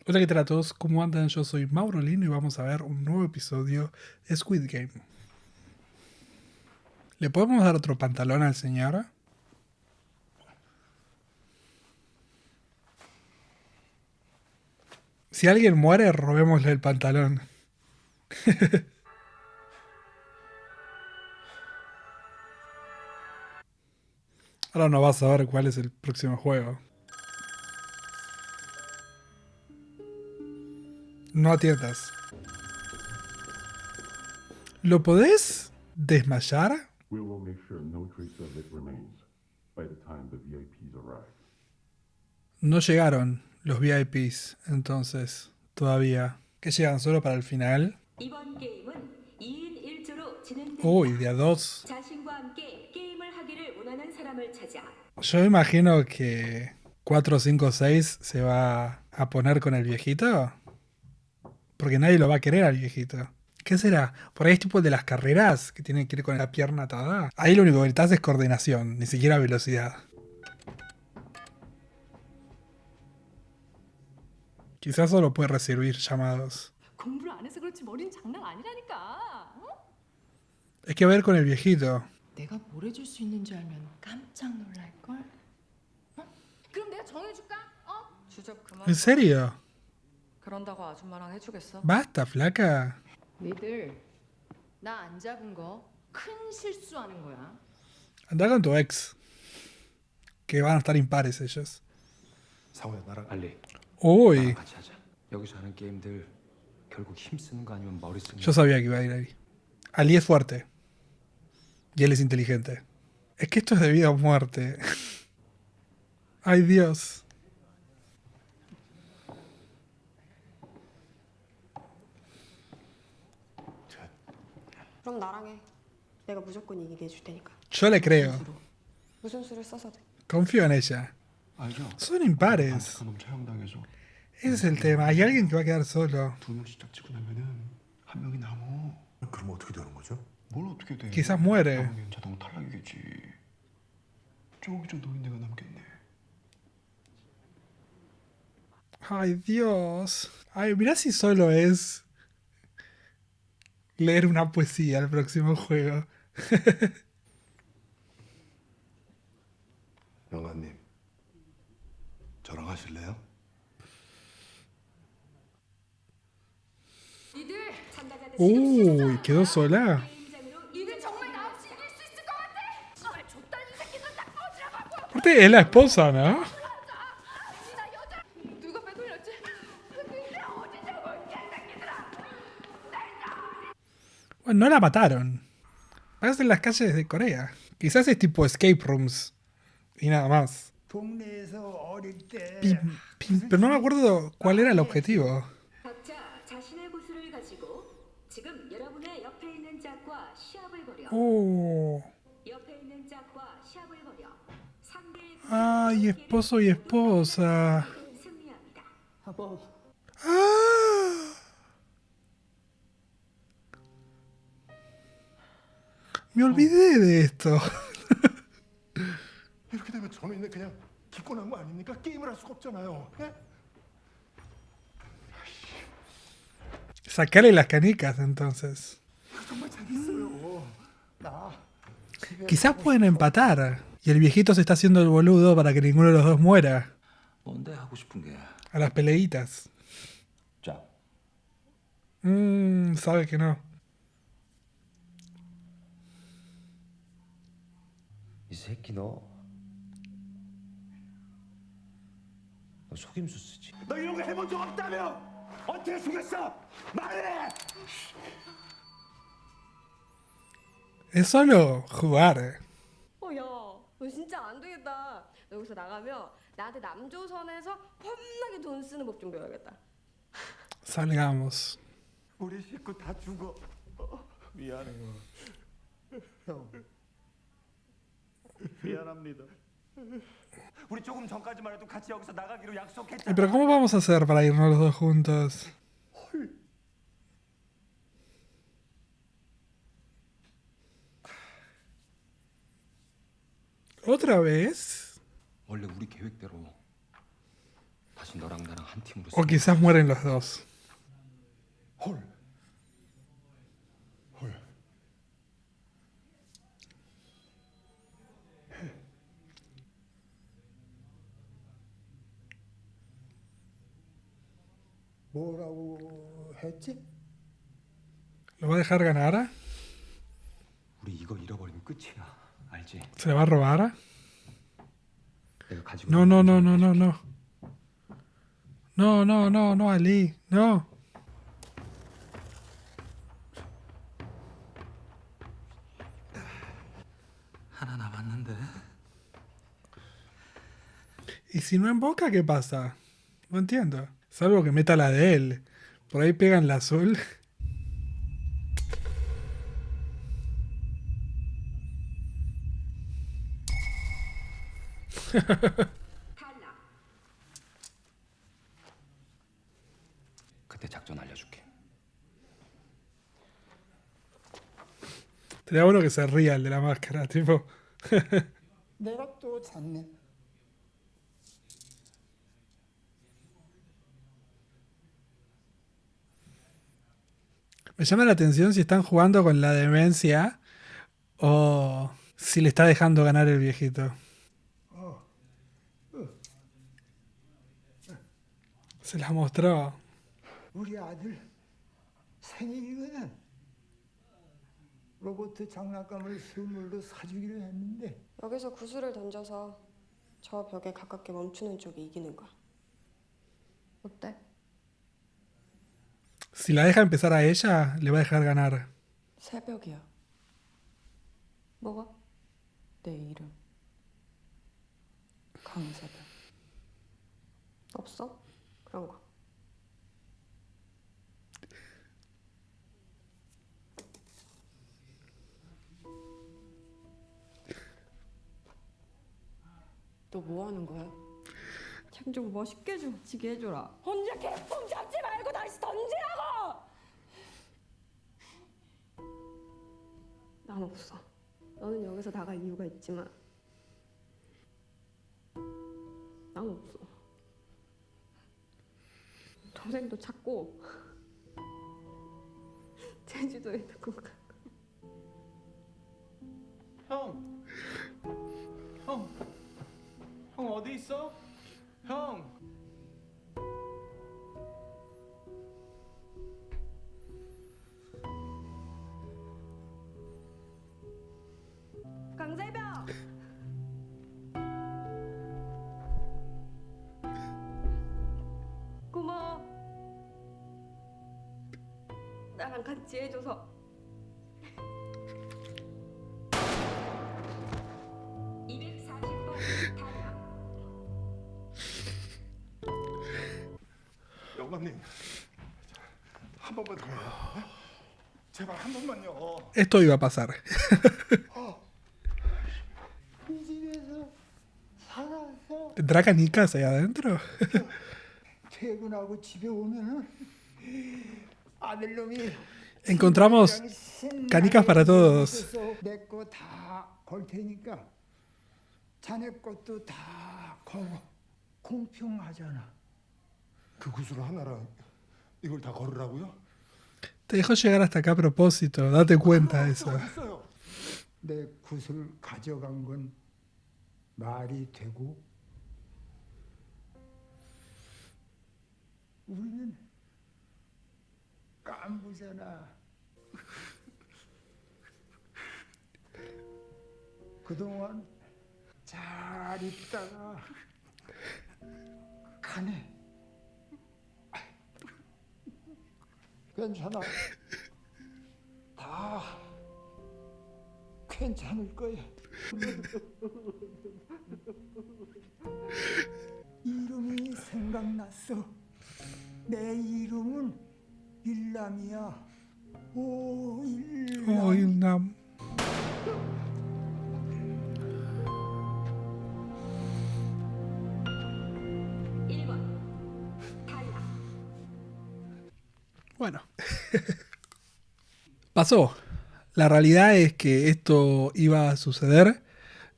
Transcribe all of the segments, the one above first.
Hola, ¿qué tal a todos? ¿Cómo andan? Yo soy Mauro Lino y vamos a ver un nuevo episodio de Squid Game. ¿Le podemos dar otro pantalón al señor? Si alguien muere, robémosle el pantalón. Ahora no vas a ver cuál es el próximo juego. No atiendas. ¿Lo podés desmayar? We will make sure no trace of it remains by the time the VIPs arrive. No llegaron los VIPs, entonces, todavía. ¿Que llegan solo para el final? 이번 게임은 2인 1조로 Uy, 진행됩니다. de a dos. 자신과 함께 게임을 하기를 원하는 사람을 찾아 Yo imagino que 4, 5, 6 se va a poner con el viejito. Porque nadie lo va a querer al viejito. ¿Qué será? Por ahí es tipo el de las carreras, que tienen que ir con la pierna atada. Ahí lo único que necesitas es coordinación, ni siquiera velocidad. Quizás solo puede recibir llamados. 공부를 안 해서 그렇지 머리는 장난 아니라니까. 어? Es que ver con el viejito. 내가 뭘 해줄 수 있는지 알면 깜짝 놀랄 걸. 어? 그럼 내가 정해줄까? 어? 주접 그만. ¿En serio? 그런다고 아줌마랑 해주겠어? Basta, flaca. 니들 나 안 잡은 거 큰 실수하는 거야. Anda con tu ex. Que van a estar impares ellos. 상호야 나랑 알리 Uy, 나랑 같이 하자. 여기서 하는 게임들 결국 힘 쓰는 거 아니면 머리 쓰는 yo 거. sabía que iba a ir ahí. Ali es fuerte. Y él es inteligente. Es que esto es de vida o muerte. Ay, Dios. 그럼 나랑 해. 내가 무조건 이기게 해줄 테니까. Yo le creo. 무슨 수를 써서든. Confío en ella. 알죠? Son impares. 반칙한 놈 처형당해서 Ese es el tema. Hay alguien que va a quedar solo. 두 명씩 짝짓고 나면은 한 명이 남어. 그럼 어떻게 되는 거죠? 뭘 어떻게 돼? Quizás muere. 남으면 자동 탈락이겠지. 저기 저 노인네가 남겠네. Ay, Dios. Ay, mira si solo es leer una poesía el próximo juego. 영감님, 저랑 하실래요? 니들 참가자들 Uy, quedó sola. 게임장으로 니들 정말 나 없이 이길 수 있을 것 같아? 아, 족달린 새끼들 딱 꺼지라고. Aparte es la esposa, ¿no? 나 여자 누가 빼돌렸지? 니들 어디냐고 이 새끼들아. Bueno, no la mataron. Parece en las calles de Corea. Quizás es tipo escape rooms. Y nada más. 동네에서 어릴 때 Pero no me acuerdo cuál era el objetivo. 각자 자신의 구슬을 가지고 지금 여러분의 옆에 있는 짝과 시합을 벌여 Oh. 옆에 있는 짝과 시합을 벌여 상대의 Ay, esposo y esposa. 승리합니다. ¡Ah! Me olvidé de esto. 이렇게 되면 저는 그냥 기권한 거 아닙니까? 게임을 할 수가 없잖아요. 예? Sacarle las canicas entonces. 정말 재밌어요. 나 Quizás pueden empatar. Y el viejito se está haciendo el boludo para que ninguno de los dos muera. 뭔데 하고 싶은 게? A las peleitas. 자, Sabe que no. 이 새끼 너 속임수 쓰지. 너 이런 거 해본 적 없다며? 어떻게 속였어? 말해! Es solo jugar. 야, 너 진짜 안 되겠다. 너 여기서 나가면 나한테 남조선에서 험나게 돈 쓰는 법 좀 배워야겠다. Salgamos. 우리 식구 다 죽어. 미안해. 형. 미안합니다. 우리 조금 전까지만 해도 같이 여기서 나가기로 약속했잖아. Pero ¿cómo vamos a hacer para irnos los dos juntos? ¿Otra vez? 원래 우리 계획대로 다시 너랑 나랑 한 팀으로 O quizás mueren los dos. 헐. 헐. 뭐라고 했지? ¿Lo va a dejar ganar? 우리 이거 잃어버리면 끝이야. 알지? ¿Se le va a robar? 내가 가지고 No, 있는 no, no, 돈을 no, no, 가져올게. no. No, no, no, no, Ali. No. 하나 남았는데. ¿Y si no emboca, qué pasa? No entiendo. Salvo que meta la de él. Por ahí pegan la azul. 탈락. 그때 작전 알려줄게. Sería bueno que se ría el de la máscara, tipo. 내가 또 잤네. Me llama la atención si están jugando con la demencia o si le está dejando ganar el viejito. Se la mostró. 우리 아들 생일이거든. 로봇 장난감을 선물로 사주기로 했는데 여기서 구슬을 던져서 저 벽에 가깝게 멈추는 쪽이 이기는 거야. 어때? Si la deja empezar a ella, le va a dejar ganar. 새벽이야. 뭐가? 내 이름. 강세별. 없어? 그런 거. 너 뭐 하는 거야? 책 좀 멋있게 좀 지게 해줘라. 혼자 개폼 잡지 말고 다시 던지라고! 난 없어. 너는 여기서 나갈 이유가 있지만 난 없어. 동생도 찾고 제주도에 두고 가. 형. 형 어디 있어? 형. 강세병! 고마워. 나랑 같이 해줘서. 240번 탈락. 영감님, 한 번만 더요. 제발 한 번만요. Esto iba a pasar. 이 집에서 살아서 ¿Tendrá canicas ahí adentro? 퇴근하고 집에 오면은 아들놈이 Encontramos canicas para todos. 내거 다 걸 테니까 자네 것도 다 걸어. 공평하잖아. 그 구슬 하나랑 이걸 다 걸으라고요? Te dejó llegar hasta acá a propósito. Date cuenta de eso. 했어요. 내 굿을 가져간 건 말이 되고 우리는 깐부잖아. 그동안 잘 있다가 가네. 괜찮아. 다 괜찮을 거야. 이름이 생각났어. 내 이름은 일남이야. 오 일남. Oh, Ilnam. Bueno. Pasó. La realidad es que esto iba a suceder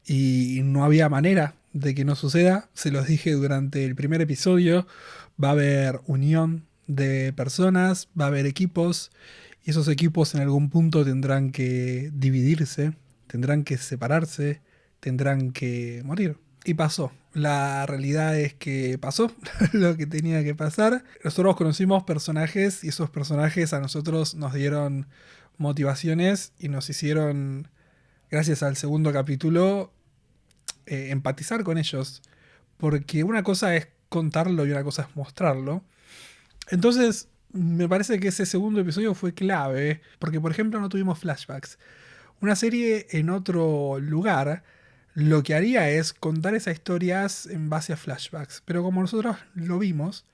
y no había manera de que no suceda. Se los dije durante el primer episodio. Va a haber unión de personas, va a haber equipos, y esos equipos en algún punto tendrán que dividirse, tendrán que separarse, tendrán que morir. Y pasó. La realidad es que pasó lo que tenía que pasar. Nosotros conocimos personajes y esos personajes a nosotros nos dieron motivaciones y nos hicieron, gracias al segundo capítulo, empatizar con ellos. Porque una cosa es contarlo y una cosa es mostrarlo. Entonces, me parece que ese segundo episodio fue clave. Porque, por ejemplo, no tuvimos flashbacks. Una serie en otro lugar lo que haría es contar esas historias en base a flashbacks. Pero como nosotros lo vimos,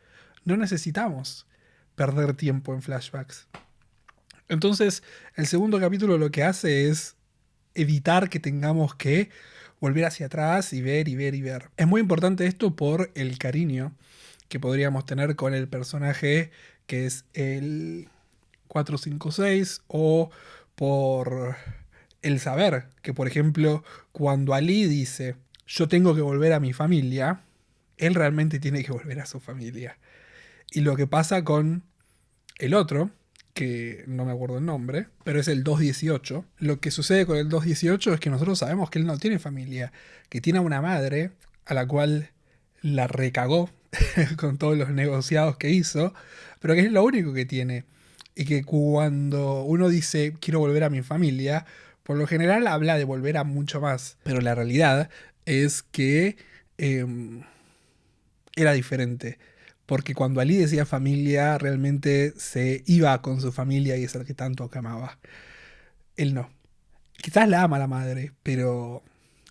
no necesitamos perder tiempo en flashbacks. Entonces, el segundo capítulo lo que hace es evitar que tengamos que volver hacia atrás y ver y ver y ver. Es muy importante esto por el cariño que podríamos tener con el personaje que es el 456 o por el saber que, por ejemplo, cuando Ali dice yo tengo que volver a mi familia, él realmente tiene que volver a su familia. Y lo que pasa con el otro, que no me acuerdo el nombre, pero es el 218. Lo que sucede con el 218 es que nosotros sabemos que él no tiene familia, que tiene una madre a la cual la recagó con todos los negociados que hizo, pero que es lo único que tiene. Y que cuando uno dice quiero volver a mi familia, por lo general habla de volver a mucho más. Pero la realidad es que era diferente. Porque cuando Ali decía familia, realmente se iba con su familia y es el que tanto amaba. Él no. Quizás la ama a la madre, pero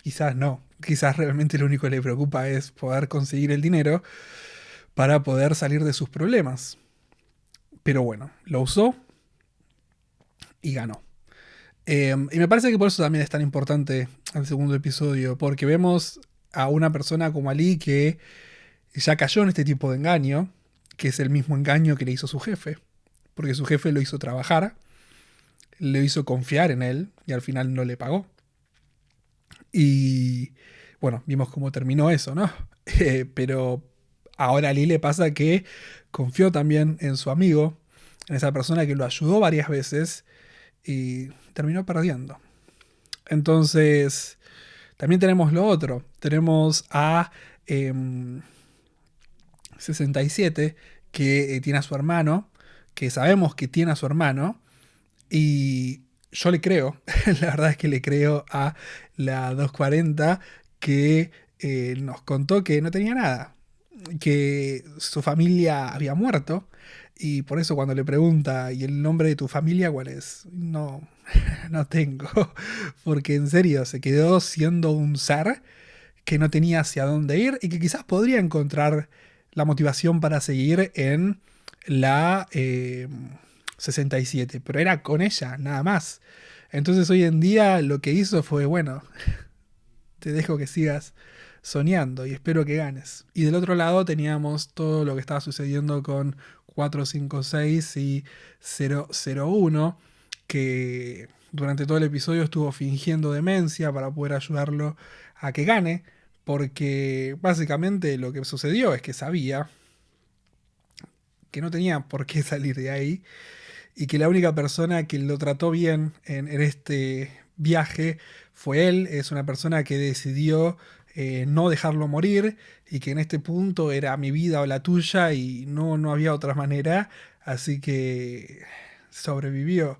quizás no. Quizás realmente lo único que le preocupa es poder conseguir el dinero para poder salir de sus problemas. Pero bueno, lo usó y ganó. Y me parece que por eso también es tan importante el segundo episodio, porque vemos a una persona como Ali que ya cayó en este tipo de engaño, que es el mismo engaño que le hizo su jefe, porque su jefe lo hizo trabajar, le hizo confiar en él y al final no le pagó. Y bueno, vimos cómo terminó eso, ¿no? Pero ahora a Ali le pasa que confió también en su amigo, en esa persona que lo ayudó varias veces y terminó perdiendo. Entonces, también tenemos lo otro. Tenemos a 67, que tiene a su hermano, que sabemos que tiene a su hermano, y yo le creo, la verdad es que le creo a la 240 que nos contó que no tenía nada, que su familia había muerto, y por eso cuando le pregunta, ¿y el nombre de tu familia cuál es? No, no tengo, porque en serio se quedó siendo un ser que no tenía hacia dónde ir y que quizás podría encontrar la motivación para seguir en la 67, pero era con ella, nada más. Entonces hoy en día lo que hizo fue, bueno, te dejo que sigas soñando y espero que ganes. Y del otro lado teníamos todo lo que estaba sucediendo con 456 y 001, que durante todo el episodio estuvo fingiendo demencia para poder ayudarlo a que gane, porque básicamente lo que sucedió es que sabía que no tenía por qué salir de ahí y que la única persona que lo trató bien en este viaje fue él. Es una persona que decidió no dejarlo morir y que en este punto era mi vida o la tuya y no había otra manera, así que sobrevivió.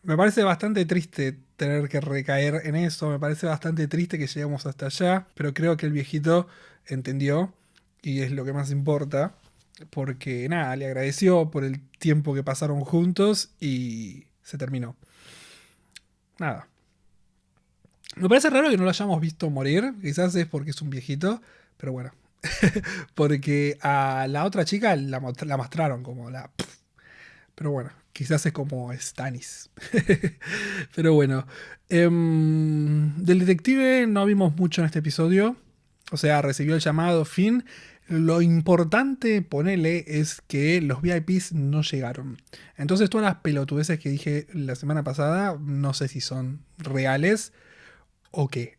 Me parece bastante triste tener que recaer en eso, me parece bastante triste que lleguemos hasta allá, pero creo que el viejito entendió y es lo que más importa, porque nada, le agradeció por el tiempo que pasaron juntos y se terminó. Nada. Me parece raro que no lo hayamos visto morir, quizás es porque es un viejito, pero bueno. Porque a la otra chica la mostraron como la... Pero bueno, quizás es como Stannis. Pero bueno. Del detective no vimos mucho en este episodio. O sea, recibió el llamado, fin. Lo importante, ponele, es que los VIPs no llegaron. Entonces todas las pelotudeces que dije la semana pasada, no sé si son reales ¿O qué?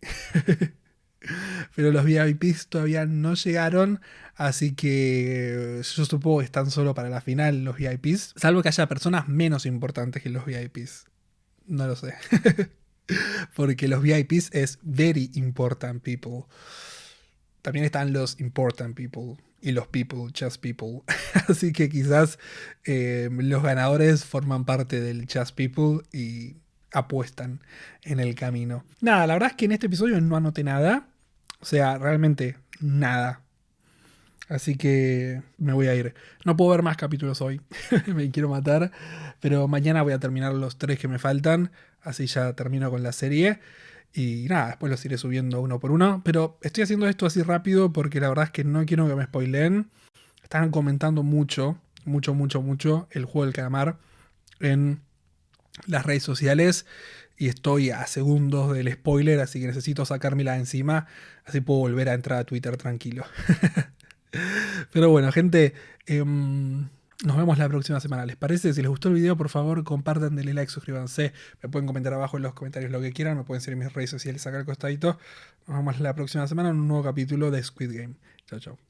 Pero los VIPs todavía no llegaron, así que yo supongo que están solo para la final los VIPs, salvo que haya personas menos importantes que los VIPs. No lo sé. Porque los VIPs es very important people. También están los important people y los people, just people. Así que quizás los ganadores forman parte del just people y apuestan en el camino. Nada, la verdad es que en este episodio no anoté nada. O sea, realmente nada. Así que me voy a ir. No puedo ver más capítulos hoy. Me quiero matar. Pero mañana voy a terminar los 3 que me faltan. Así ya termino con la serie. Y nada, después los iré subiendo uno por uno. Pero estoy haciendo esto así rápido porque la verdad es que no quiero que me spoileen. Están comentando mucho el juego del calamar en las redes sociales. Y estoy a segundos del spoiler, así que necesito sacármela de encima. Así puedo volver a entrar a Twitter tranquilo. Pero bueno, gente, nos vemos la próxima semana. ¿Les parece? Si les gustó el video, por favor, compartan, denle like, suscríbanse. Me pueden comentar abajo en los comentarios lo que quieran. Me pueden seguir en mis redes sociales acá al costadito. Nos vemos la próxima semana en un nuevo capítulo de Squid Game. Chao, chao.